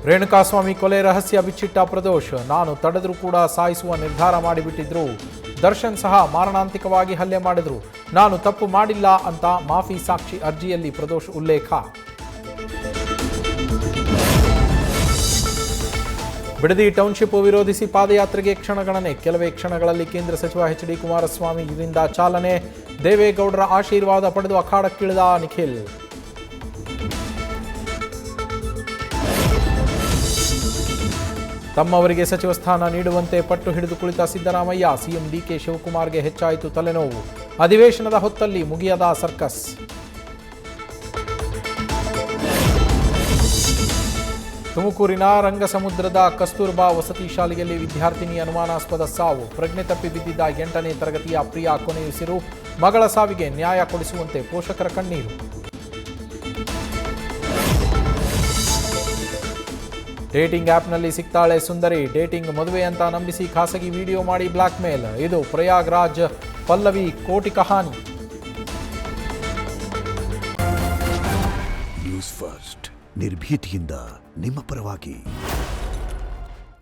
ರೇಣುಕಾಸ್ವಾಮಿ ಕೊಲೆ ರಹಸ್ಯ ಬಿಚ್ಚಿಟ್ಟ ಪ್ರದೋಷ್. ನಾನು ತಡೆದರೂ ಕೂಡ ಸಾಯಿಸುವ ನಿರ್ಧಾರ ಮಾಡಿಬಿಟ್ಟಿದ್ರು. ದರ್ಶನ್ ಸಹ ಮಾರಣಾಂತಿಕವಾಗಿ ಹಲ್ಲೆ ಮಾಡಿದ್ರು. ನಾನು ತಪ್ಪು ಮಾಡಿಲ್ಲ ಅಂತ ಮಾಫಿ ಸಾಕ್ಷಿ ಅರ್ಜಿಯಲ್ಲಿ ಪ್ರದೋಷ್ ಉಲ್ಲೇಖ. ಬಿಡದಿ ಟೌನ್ಶಿಪ್ ವಿರೋಧಿಸಿ ಪಾದಯಾತ್ರೆಗೆ ಕ್ಷಣಗಣನೆ. ಕೆಲವೇ ಕ್ಷಣಗಳಲ್ಲಿ ಕೇಂದ್ರ ಸಚಿವ ಎಚ್ ಡಿ ಕುಮಾರಸ್ವಾಮಿ ಇದರಿಂದ ಚಾಲನೆ. ದೇವೇಗೌಡರ ಆಶೀರ್ವಾದ ಪಡೆದು ಅಖಾಡಕ್ಕಿಳಿದ ನಿಖಿಲ್. ತಮ್ಮವರಿಗೆ ಸಚಿವ ಸ್ಥಾನ ನೀಡುವಂತೆ ಪಟ್ಟು ಹಿಡಿದು ಕುಳಿತ ಸಿದ್ದರಾಮಯ್ಯ. ಸಿಎಂ ಡಿಕೆ ಶಿವಕುಮಾರ್ಗೆ ಹೆಚ್ಚಾಯಿತು ತಲೆನೋವು. ಅಧಿವೇಶನದ ಹೊತ್ತಲ್ಲಿ ಮುಗಿಯದ ಸರ್ಕಸ್. ತುಮಕೂರಿನ ರಂಗಸಮುದ್ರದ ಕಸ್ತೂರ್ಬಾ ವಸತಿ ಶಾಲೆಯಲ್ಲಿ ವಿದ್ಯಾರ್ಥಿನಿ ಅನುಮಾನಾಸ್ಪದ ಸಾವು. ಪ್ರಜ್ಞೆ ತಪ್ಪಿ ಬಿದ್ದಿದ್ದ 8ನೇ ತರಗತಿಯ ಪ್ರಿಯಾ ಕೊನೆಯುಸಿರು. ಮಗಳ ಸಾವಿಗೆ ನ್ಯಾಯ ಕೊಡಿಸುವಂತೆ ಪೋಷಕರ ಕಣ್ಣೀರು. ಡೇಟಿಂಗ್ ಆ್ಯಪ್ನಲ್ಲಿ ಸಿಗ್ತಾಳೆ ಸುಂದರಿ. ಡೇಟಿಂಗ್ ಮದುವೆ ಅಂತ ನಂಬಿಸಿ ಖಾಸಗಿ ವಿಡಿಯೋ ಮಾಡಿ ಬ್ಲ್ಯಾಕ್ ಮೇಲ್. ಇದು ಪ್ರಯಾಗ್ರಾಜ್ ಪಲ್ಲವಿ ಕೋಟಿ ಕಹಾನಿ. ನ್ಯೂಸ್ ಫಸ್ಟ್ ನಿರ್ಭೀತಿಯಿಂದ ನಿಮ್ಮ ಪರವಾಗಿ.